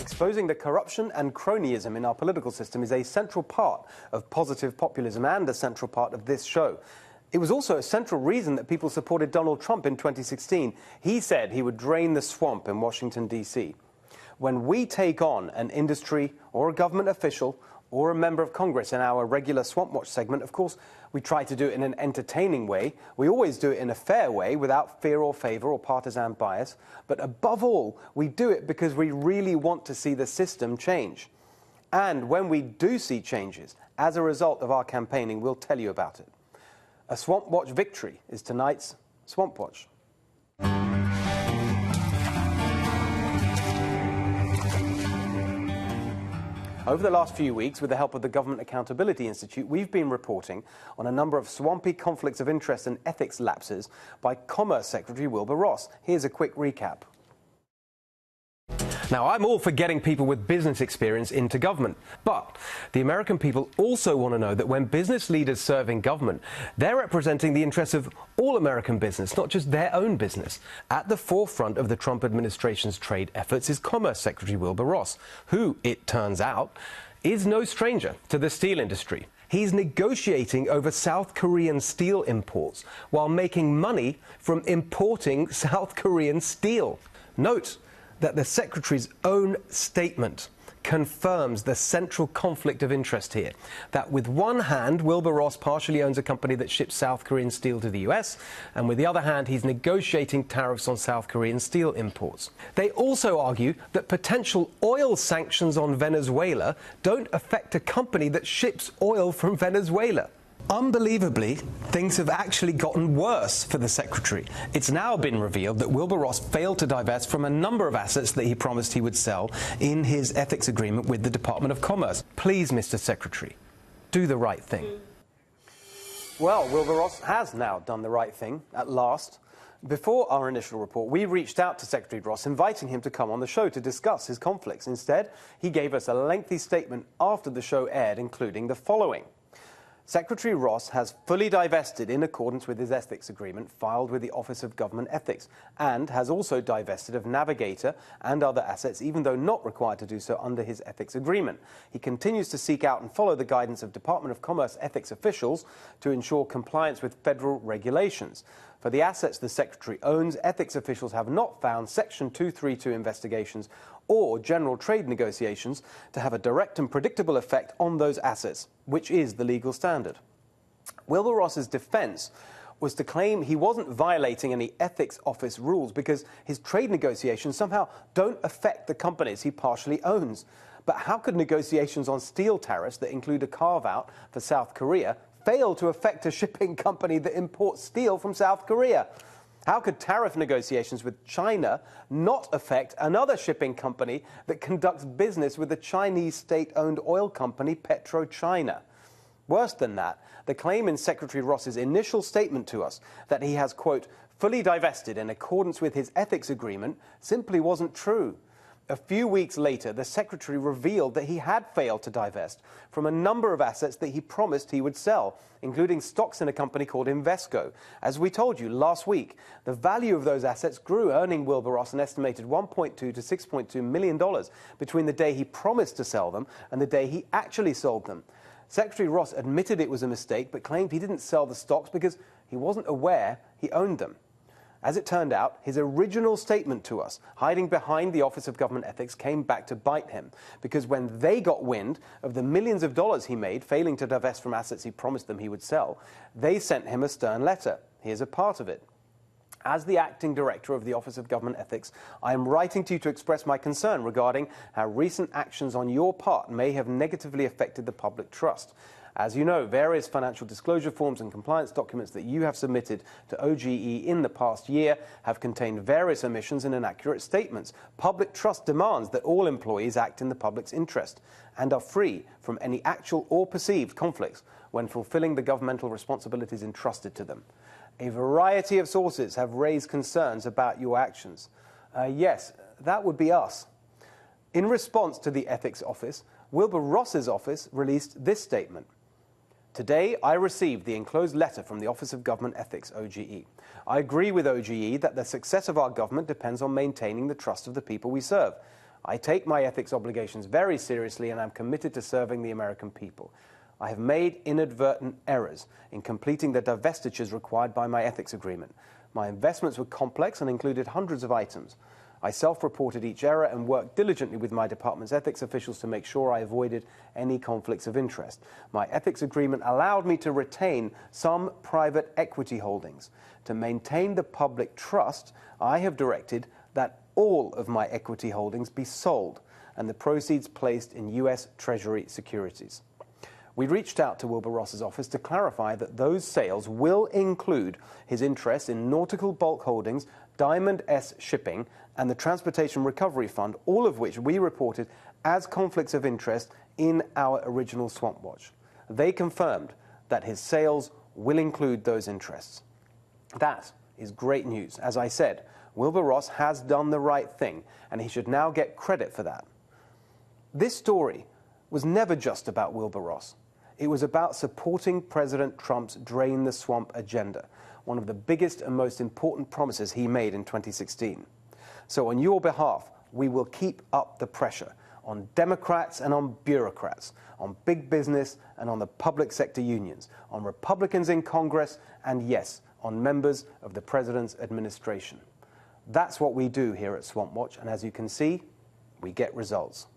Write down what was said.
Exposing the corruption and cronyism in our political system is a central part of positive populism and a central part of this show. It was also a central reason that people supported Donald Trump in 2016. He said he would drain the swamp in Washington, D.C. When we take on an industry or a government official or a member of Congress in our regular Swamp Watch segment, of course, we try to do it in an entertaining way. We always do it in a fair way, without fear or favour or partisan bias. But above all, we do it because we really want to see the system change. And when we do see changes, as a result of our campaigning, we'll tell you about it. A Swamp Watch victory is tonight's Swamp Watch. Over the last few weeks, with the help of the Government Accountability Institute, we've been reporting on a number of swampy conflicts of interest and ethics lapses by Commerce Secretary Wilbur Ross. Here's a quick recap. Now, I'm all for getting people with business experience into government, but the American people also want to know that when business leaders serve in government, they're representing the interests of all American business, not just their own business. At the forefront of the Trump administration's trade efforts is Commerce Secretary Wilbur Ross, who, it turns out, is no stranger to the steel industry. He's negotiating over South Korean steel imports while making money from importing South Korean steel. Note that the Secretary's own statement confirms the central conflict of interest here. That with one hand, Wilbur Ross partially owns a company that ships South Korean steel to the US, and with the other hand, he's negotiating tariffs on South Korean steel imports. They also argue that potential oil sanctions on Venezuela don't affect a company that ships oil from Venezuela. Unbelievably, things have actually gotten worse for the Secretary. It's now been revealed that Wilbur Ross failed to divest from a number of assets that he promised he would sell in his ethics agreement with the Department of Commerce. Please, Mr. Secretary, do the right thing. Well, Wilbur Ross has now done the right thing, at last. Before our initial report, we reached out to Secretary Ross, inviting him to come on the show to discuss his conflicts. Instead, he gave us a lengthy statement after the show aired, including the following. Secretary Ross has fully divested in accordance with his ethics agreement filed with the Office of Government Ethics, and has also divested of Navigator and other assets, even though not required to do so under his ethics agreement. He continues to seek out and follow the guidance of Department of Commerce ethics officials to ensure compliance with federal regulations. For the assets the Secretary owns, ethics officials have not found Section 232 investigations or general trade negotiations to have a direct and predictable effect on those assets, which is the legal standard. Wilbur Ross's defense was to claim he wasn't violating any ethics office rules because his trade negotiations somehow don't affect the companies he partially owns. But how could negotiations on steel tariffs that include a carve-out for South Korea fail to affect a shipping company that imports steel from South Korea? How could tariff negotiations with China not affect another shipping company that conducts business with the Chinese state-owned oil company PetroChina? Worse than that, the claim in Secretary Ross's initial statement to us that he has, quote, fully divested in accordance with his ethics agreement simply wasn't true. A few weeks later, the Secretary revealed that he had failed to divest from a number of assets that he promised he would sell, including stocks in a company called Invesco. As we told you last week, the value of those assets grew, earning Wilbur Ross an estimated $1.2 to $6.2 million between the day he promised to sell them and the day he actually sold them. Secretary Ross admitted it was a mistake, but claimed he didn't sell the stocks because he wasn't aware he owned them. As it turned out, his original statement to us, hiding behind the Office of Government Ethics, came back to bite him, because when they got wind of the millions of dollars he made failing to divest from assets he promised them he would sell, they sent him a stern letter. Here's a part of it. As the acting director of the Office of Government Ethics, I am writing to you to express my concern regarding how recent actions on your part may have negatively affected the public trust. As you know, various financial disclosure forms and compliance documents that you have submitted to OGE in the past year have contained various omissions and inaccurate statements. Public trust demands that all employees act in the public's interest and are free from any actual or perceived conflicts when fulfilling the governmental responsibilities entrusted to them. A variety of sources have raised concerns about your actions. Yes, that would be us. In response to the Ethics Office, Wilbur Ross's office released this statement. Today, I received the enclosed letter from the Office of Government Ethics, OGE. I agree with OGE that the success of our government depends on maintaining the trust of the people we serve. I take my ethics obligations very seriously and I'm committed to serving the American people. I have made inadvertent errors in completing the divestitures required by my ethics agreement. My investments were complex and included hundreds of items. I self-reported each error and worked diligently with my department's ethics officials to make sure I avoided any conflicts of interest. My ethics agreement allowed me to retain some private equity holdings. To maintain the public trust, I have directed that all of my equity holdings be sold and the proceeds placed in U.S. Treasury securities. We reached out to Wilbur Ross's office to clarify that those sales will include his interest in Nautical Bulk Holdings, Diamond S Shipping, and the Transportation Recovery Fund, all of which we reported as conflicts of interest in our original Swamp Watch. They confirmed that his sales will include those interests. That is great news. As I said, Wilbur Ross has done the right thing, and he should now get credit for that. This story was never just about Wilbur Ross. It was about supporting President Trump's Drain the Swamp agenda, one of the biggest and most important promises he made in 2016. So on your behalf, we will keep up the pressure on Democrats and on bureaucrats, on big business and on the public sector unions, on Republicans in Congress, and yes, on members of the President's administration. That's what we do here at Swamp Watch, and as you can see, we get results.